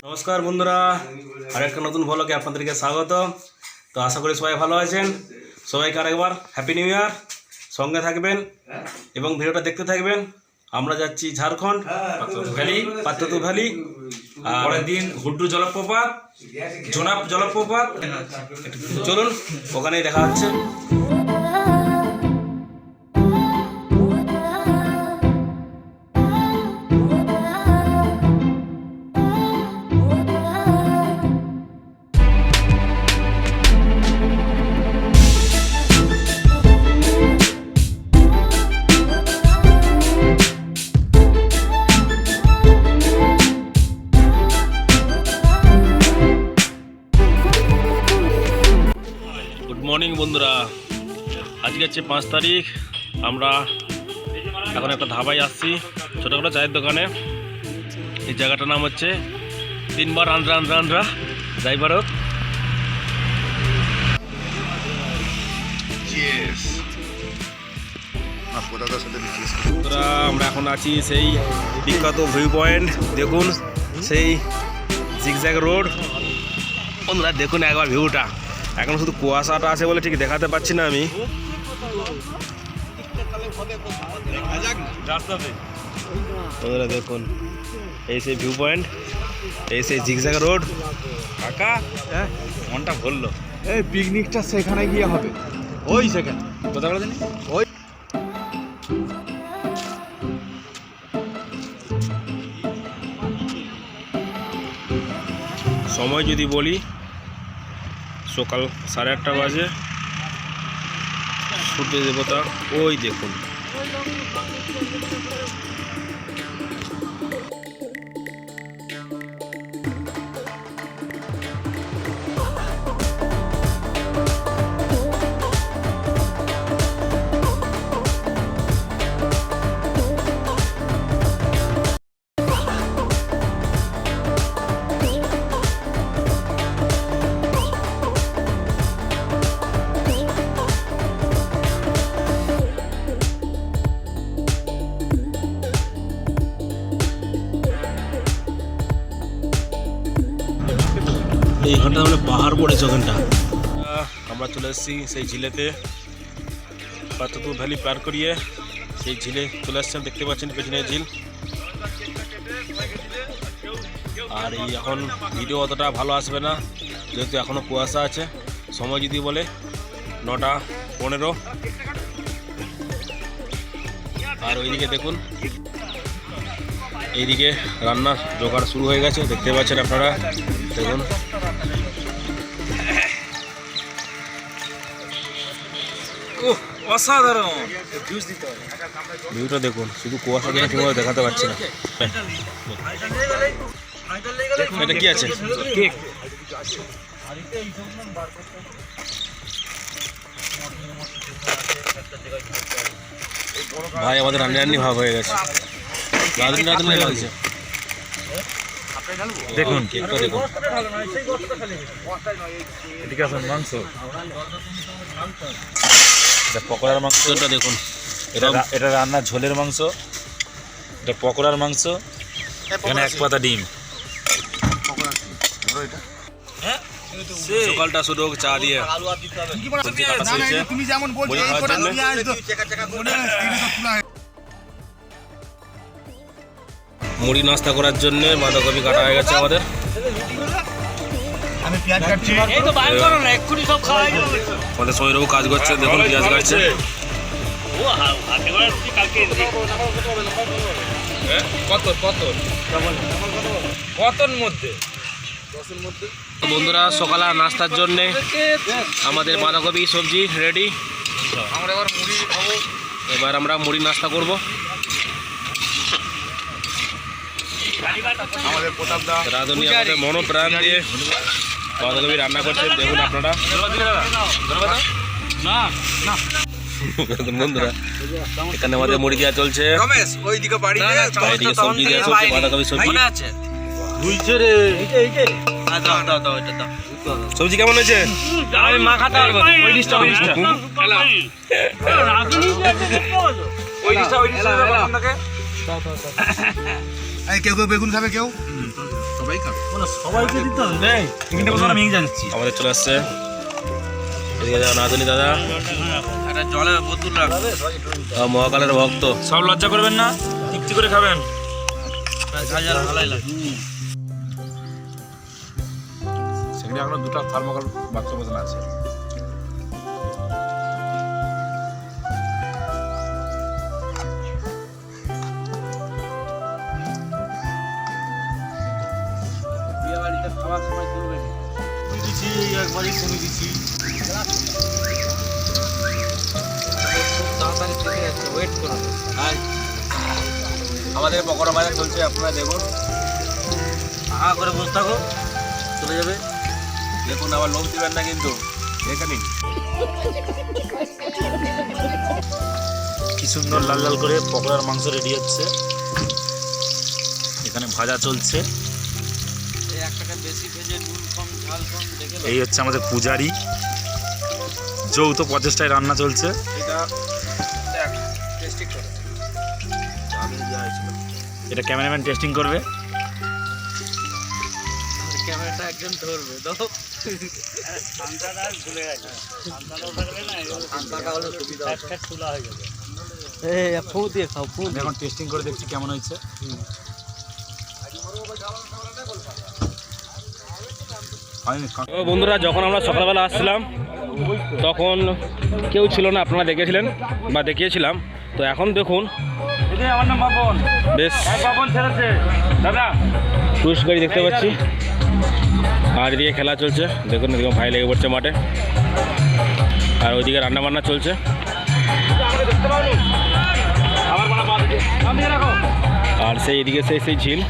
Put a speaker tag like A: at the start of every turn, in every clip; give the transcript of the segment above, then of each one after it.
A: নমস্কার বন্ধুরা, আরেকটা নতুন ভ্লগে আপনাদেরকে স্বাগত। তো আশা করি সবাই ভালো আছেন। সবাইকে আরেকবার হ্যাপি নিউ ইয়ার। সঙ্গে থাকবেন এবং ভিডিওটা দেখতে থাকবেন। আমরা যাচ্ছি ঝাড়খণ্ড, পাত্রতু ভ্যালি। আর পরের দিন হুড্ডু জলপ্রপাত, জোনাব জলপ্রপাত। চলুন, ওখানেই দেখা হচ্ছে। গুড মর্নিং বন্ধুরা, আজকে হচ্ছে 5 তারিখ। আমরা এখন একটা ধাবায় আসছি, ছোটোখাটো চায়ের দোকানে। এই জায়গাটার নাম হচ্ছে 3 বার আন্দ্রা যাই ভারত। বন্ধুরা, আমরা এখন আছি সেই বিখ্যাত ভিউ পয়েন্ট। দেখুন সেই জিগজ্যাগ রোড। বন্ধুরা দেখুন একবার ভিউটা। এখন শুধু কুয়াশাটা আছে বলে ঠিক দেখাতে পাচ্ছি না আমি। বন্ধুরা দেখুন, এই সেই ভিউ পয়েন্ট, এই সেই জিগজ্যাগ রোড। কাকা মনটা ভরলো।
B: এই পিকনিকটা সেখানে গিয়ে হবে, ওই সেখানে
A: কোথাও বলে জানি
B: ওই।
A: সময় যদি বলি, সকাল 8:30 বাজে। সূর্য দেবতা ওই দেখুন। এইখানটা মানে পাহাড় পড়েছে ওখানটা। আমরা চলে এসেছি সেই ঝিলেতে। পাত্রতু ভ্যালি পার করিয়ে সেই ঝিলে চলে আসছেন। দেখতে পাচ্ছেন পেছনে ঝিল। আর এই এখন ভিডিও অতটা ভালো আসবে না, যেহেতু এখনও কুয়াশা আছে। সময় যদি বলে 9:15। আর ওইদিকে দেখুন, এইদিকে রান্নার জোগাড় শুরু হয়ে গেছে, দেখতে পাচ্ছেন আপনারা। দেখুন অসাধারণ ভিউটা দেখুন। শুধু কুয়াশা জন্য ঠিকভাবে দেখাতে পারছি না। এটা কি আছে? কেক। ভাই আমাদের রান্নি ভাব হয়ে গেছে। রাঁধুনি লাগছে। দেখুন কেকটা দেখুন।
B: এদিকে আসুন, মাংস,
A: এটা পকোড়ার মাংসটা দেখুন।
B: এটা রান্নার ঝোলের মাংস, এটা পকোড়ার মাংস, এখানে 1 পাতা ডিম।
A: সকালটা শুধু চা দিয়ে মুড়ি নাস্তা করার জন্য বাঁধাকপি কাটা হয়ে গেছে আমাদের। আমাদের সৌরভ কাজ করছে, দেখুন পেঁয়াজ কাটছে। বন্ধুরা, সকালে নাস্তার জন্য আমাদের বাঁধাকপি সবজি রেডি। এবার আমরা মুড়ি নাস্তা করব। রাঁধুনি আমাদের মনোপ্রাণ দিয়ে বাঁধাকপি রান্না করছেন, দেখুন আপনারা। বন্ধুরা, এখানে আমাদের মুড়ি দেওয়া চলছে, এদিকে সবজি দেওয়া চলছে, বাঁধাকপি সবজি। সবজি কেমন হয়েছে?
B: ওই ডিশটা আপনাকে
C: কেউ কেউ বেগুন খাবে, কেউ সবাই খাবে।
B: সবাইকে দিতে হবে। তিনটে বছর আমি যাচ্ছি।
A: আমাদের চলে আসছে এদিকে যাও নাজনি দাদা,
B: জলের বোতল রাখবে।
A: মহাকালের ভক্ত।
B: সব লজ্জা করবেন না, তৃপ্তি করে খাবেন।
C: সেখানে এখনো দুটো থার্মোকল বাক্স বোতল আছে।
B: একবারই কমে দিচ্ছি।
A: আমাদের পকোড়া বাজার চলছে, আপনারা দেখুন।
B: করে বসে থাকো, চলে যাবে।
A: দেখুন, আবার লোক দিবেন না কিন্তু। দেখে নিন
B: কি সুন্দর লাল লাল করে পকোড়ার মাংস রেডি হচ্ছে। এখানে ভাজা চলছে। এই হচ্ছে আমাদের পূজারি, যৌথ প্রচেষ্টায় রান্না চলছে। এটা ক্যামেরাম্যান টেস্টিং করবে।
D: ক্যামেরাটা একজন ধরবে তো খোলা হয়ে যাবে। ফু দিয়ে খাও, ফু
B: আমি এখন টেস্টিং করে দেখছি কেমন হয়েছে।
A: ও বন্ধুরা, যখন আমরা সকালবেলা আসছিলাম তখন কেউ ছিল না, আপনারা দেখেছিলেন বা দেখিয়েছিলাম। তো এখন দেখুন
B: আমার নাম বাপন,
A: বেশ
B: বাপন ছেড়েছে দাদা।
A: টুরিস্ট গাড়ি দেখতে পাচ্ছি, আর এদিকে খেলা চলছে। দেখুন এদিকে ভাই লেগে পড়ছে মাঠে, আর ওইদিকে রান্না বান্না চলছে। আর সেই এদিকে সেই ঝিল,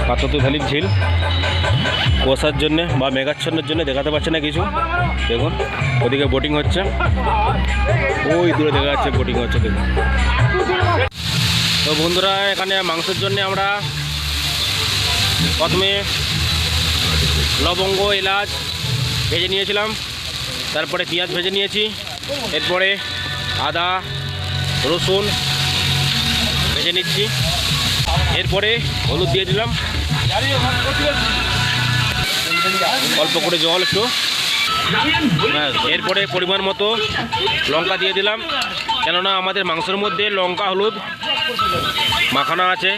A: পাততু ভ্যালির ঝিল, কুয়াশার জন্যে বা মেঘাচ্ছন্নের জন্য দেখাতে পাচ্ছে না কিছু। দেখুন ওদিকে বোটিং হচ্ছে, ওই দূরে দেখা যাচ্ছে বোটিং হচ্ছে। দেখুন তো বন্ধুরা, এখানে মাংসের জন্য আমরা প্রথমে লবঙ্গ এলাচ ভেজে নিয়েছিলাম, তারপরে পেঁয়াজ ভেজে নিয়েছি, এরপরে আদা রসুন ভেজে নিচ্ছি, এরপরে হলুদ দিয়ে দিলাম, অল্প করে জল একটু, এরপরে পরিমাণ মতো লঙ্কা দিয়ে দিলাম, কেননা আমাদের মাংসের মধ্যে লঙ্কা হলুদ মাখানো আছে,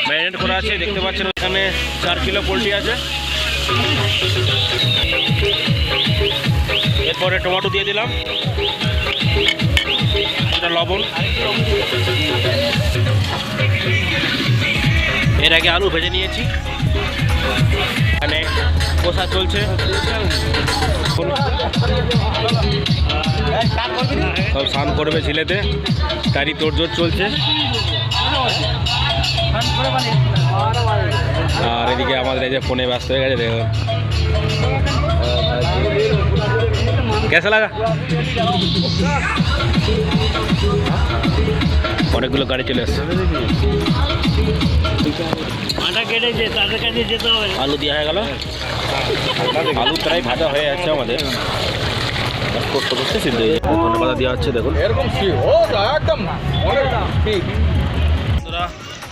A: ম্যারিনেট করা আছে। দেখতে পাচ্ছেন এখানে 4 কিলো পোলট্রি আছে। এরপরে টমেটো দিয়ে দিলাম, এটা লবণ, এর আগে আলু ভেজে নিয়েছি। এখানে কষা চলছে, সব স্নান করবে ছেলেতে, তারই তোড়জোড় চলছে। আর এদিকে আমাদের এই যে ফোনে ব্যস্ত হয়ে গেছে। দেখুন কেসে লাগা, অনেকগুলো গাড়ি চলে আসছে। আলু দেওয়া হয়ে গেল, আলু প্রায় ভাজা হয়ে যাচ্ছে আমাদের, করতে করতে সিদ্ধ হয়ে যাচ্ছে। ধন্যবাদ দেওয়া হচ্ছে। দেখুন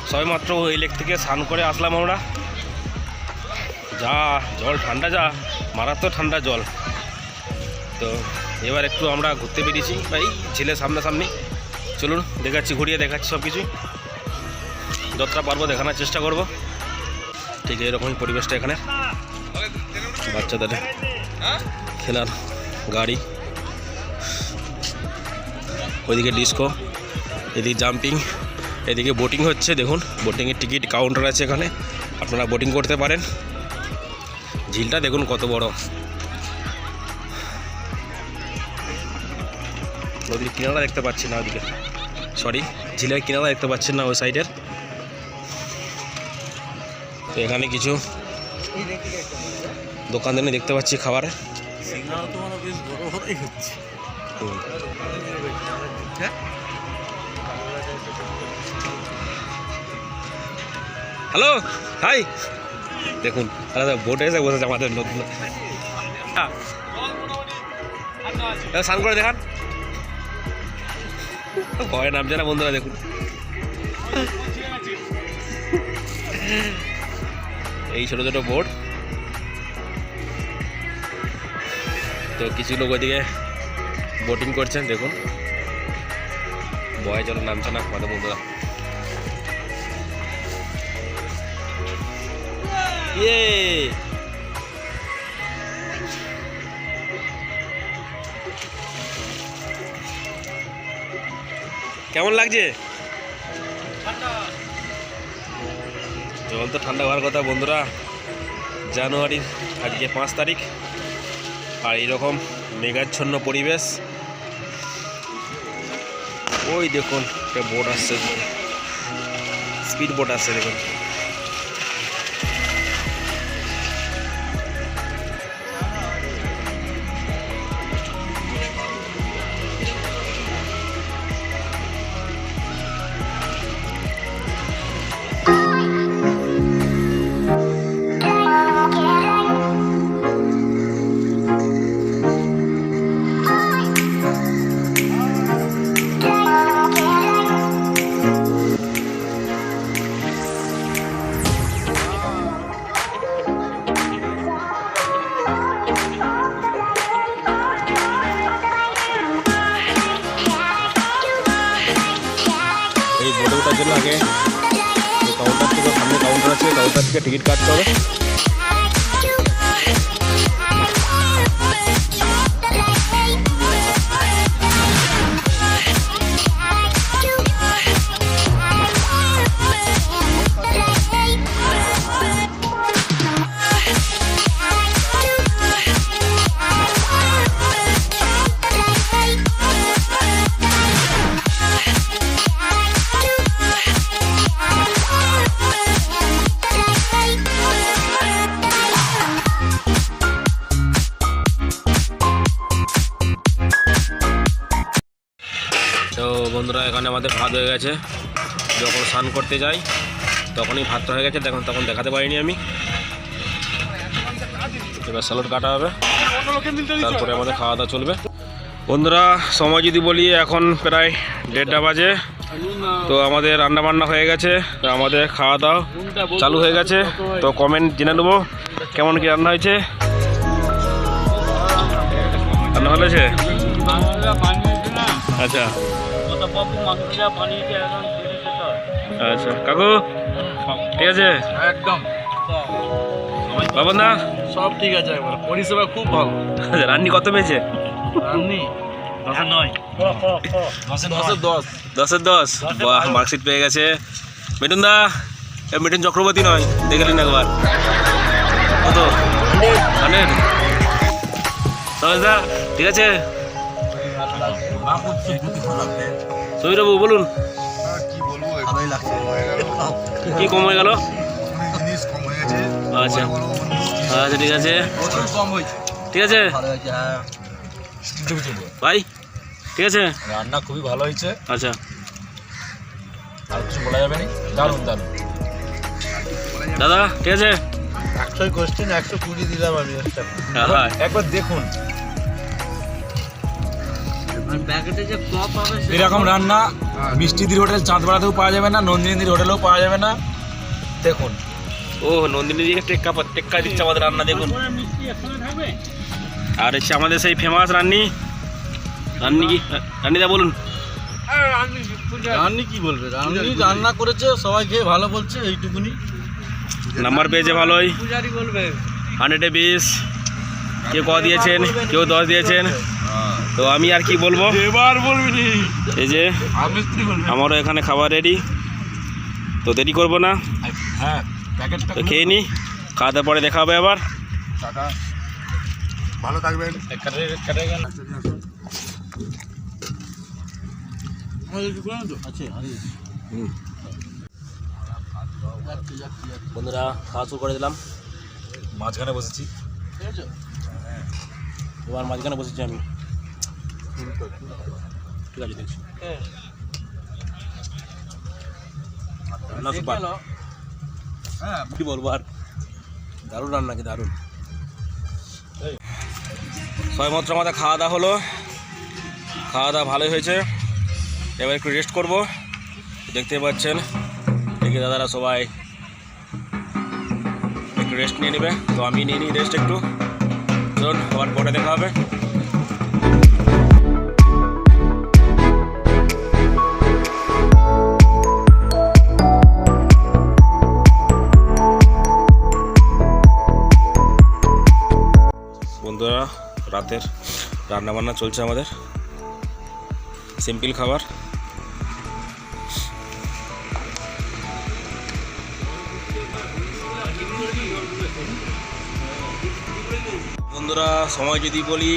A: সবাই মাত্র ওই লেক থেকে স্নান করে আসলাম আমরা। যা জল ঠান্ডা, যা মারাত্মক ঠান্ডা জল। তো এবার একটু আমরা ঘুরতে বেরিয়েছি ভাই, ঝিলের সামনাসামনি। চলুন দেখাচ্ছি, ঘুরিয়ে দেখাচ্ছি সব কিছুই, যতটা পারবো দেখানোর চেষ্টা করব। ঠিক এরকমই পরিবেশটা এখানে, বাচ্চাদের খেলার গাড়ি, ওইদিকে ডিস্কো, এদিকে জাম্পিং, এদিকে বোটিং হচ্ছে। দেখুন বোটিংয়ের টিকিট কাউন্টার আছে এখানে, আপনারা বোটিং করতে পারেন। ঝিলটা দেখুন কত বড়, নদীর কিনারা দেখতে পাচ্ছি না ওদিকে, সরি ঝিলের কিনারা দেখতে পাচ্ছেন না ওই সাইডের। তো এখানে কিছু দোকানদানি দেখতে পাচ্ছি খাবারের। হ্যালো হাই, দেখুন আলাদা বোটে এসে বসেছে আমাদের নতুন। স্নান করে দেখান, ভয় নামছে না বন্ধুরা, দেখুন এই ছোটো ছোটো বোট। তো কিছু লোক ওইদিকে বোটিং করছেন, দেখুন ভয় জল নামছে না আমাদের বন্ধুরা। ইয়ে কেমন লাগছে? জল তো ঠান্ডা হওয়ার কথা বন্ধুরা। জানুয়ারির আজকে 5 তারিখ, আর এইরকম মেঘাচ্ছন্ন পরিবেশ। ওই দেখুন একটা বোট আসছে, স্পিড বোট আসছে দেখুন। এই বোটে ওঠার জন্য আগে কাউন্টার থেকে, সামনে কাউন্টার আছে, কাউন্টার থেকে টিকিট কাটতে হবে। তো বন্ধুরা এখানে আমাদের ভাত হয়ে গেছে। যখন স্নান করতে যাই তখনই ভাতটা হয়ে গেছে, তখন দেখাতে পারিনি আমি। এবার স্যালাড কাটা হবে, তারপরে আমাদের খাওয়া দাওয়া চলবে। বন্ধুরা সময় যদি বলি, এখন প্রায় 1:30 বাজে। তো আমাদের রান্না বান্না হয়ে গেছে, তো আমাদের খাওয়া দাওয়া চালু হয়ে গেছে। তো কমেন্ট জেনে নেবো কেমন কি রান্না হয়েছে। রান্না ভালো হয়েছে? আচ্ছা আচ্ছা কাকু ঠিক আছে
C: একদম
A: বাবন দা?
C: সব ঠিক আছে, একবার পরিষেবা খুব ভালো।
A: আচ্ছা রান্নি কত পেয়েছে?
C: আপনি
A: 10-10 বাহ, মার্কশিট পেয়ে গেছে। মিঠুন দা, মিঠুন চক্রবর্তী নয়, দেখলেন একবার কত? 100। দা ঠিক আছে। সমীর বাবু বলুন, কি কম হয়ে গেল? আচ্ছা আচ্ছা ঠিক আছে ঠিক আছে ভাই, ঠিক আছে।
B: রান্না খুবই ভালো হয়েছে,
A: আচ্ছা
B: আর কিছু বলা যাবে না। দারুণ দারুণ
A: দাদা, ঠিক আছে।
C: 100 কোশ্চেন 120 দিলাম আমি।
A: হ্যাঁ
B: একবার দেখুন
D: প্যাকেটে যে পপ হবে
B: এরকম রান্না মিষ্টিদির হোটেল চাঁদপাড়াতেও পাওয়া যাবে না, নন্দিনীদির হোটেলেও পাওয়া যাবে না। দেখুন
A: ও নন্দিনী দিকে টেক্কা দিচ্ছে আমাদের রান্না, দেখুন। আর হচ্ছে আমাদের সেই ফেমাস রান্নি কি রান্নিদা বলুন।
C: রান্নি কি বলবে, রান্নি রান্না করেছে, সবাই খেয়ে ভালো বলছে, এইটুকুনি।
A: নাম্বার পেয়েছে ভালোই,
D: পূজারি বলবে
A: 100-এ 20। কেউ ক দিয়েছেন, কেউ 10 দিয়েছেন। তো আমি আর কি বলবো,
C: এবার বলবি
A: এই যে আমারও এখানে খাবার রেডি। তো দেরি করবো না,
B: হ্যাঁ প্যাকেটটা
A: তো খেয়ে নিই, খাওয়া দাওয়ার পরে দেখা হবে আবার।
C: টাটা, ভালো থাকবেন।
A: বন্ধুরা খাওয়া শুরু করে দিলাম।
B: মাঝখানে বসেছি,
A: এবার মাঝখানে বসেছি আমি, ঠিক আছে দেখছি। রান্না সুপার, কি বলবো আর, দারুণ রান্না, কি দারুণ। সবেমাত্র আমাদের খাওয়া দাওয়া হলো, খাওয়া দাওয়া ভালোই হয়েছে। এবার একটু রেস্ট করব। দেখতে পাচ্ছেন এদিকে দাদারা সবাই একটু রেস্ট নিয়ে নেবে, তো আমি নিয়ে নিই রেস্ট একটু। চলুন আবার পরে দেখা হবে। বন্ধুরা, রাতের রান্নাবান্না চলছে আমাদের, সিম্পল খাবার। বন্ধুরা, সময় যদি বলি,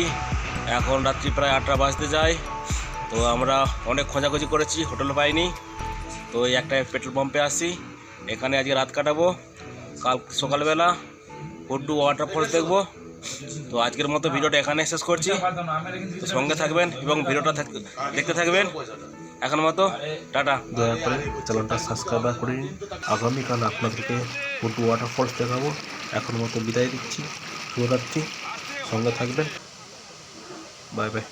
A: এখন রাত্রি প্রায় 8টা বাজতে যায়। তো আমরা অনেক খোঁজাখুঁজি করেছি, হোটেল পাইনি। তো এই একটা পেট্রোল পাম্পে আসি, এখানে আজকে রাত কাটাবো। কাল সকালবেলা হুড্ডু ওয়াটারফলস দেখবো। তো আজকের মতো ভিডিওটা এখানে শেষ করছি। তো সঙ্গে থাকবেন এবং ভিডিওটা দেখতে থাকবেন। এখন মতো টাটা।
E: দয়া করে চ্যানেলটা সাবস্ক্রাইব করে নিন। আগামীকাল আপনাদেরকে হুড্ডু ওয়াটারফলস দেখাবো। এখন মতো বিদায় দিচ্ছি। শুভরাত্রি, সঙ্গে থাকবেন। Bye bye.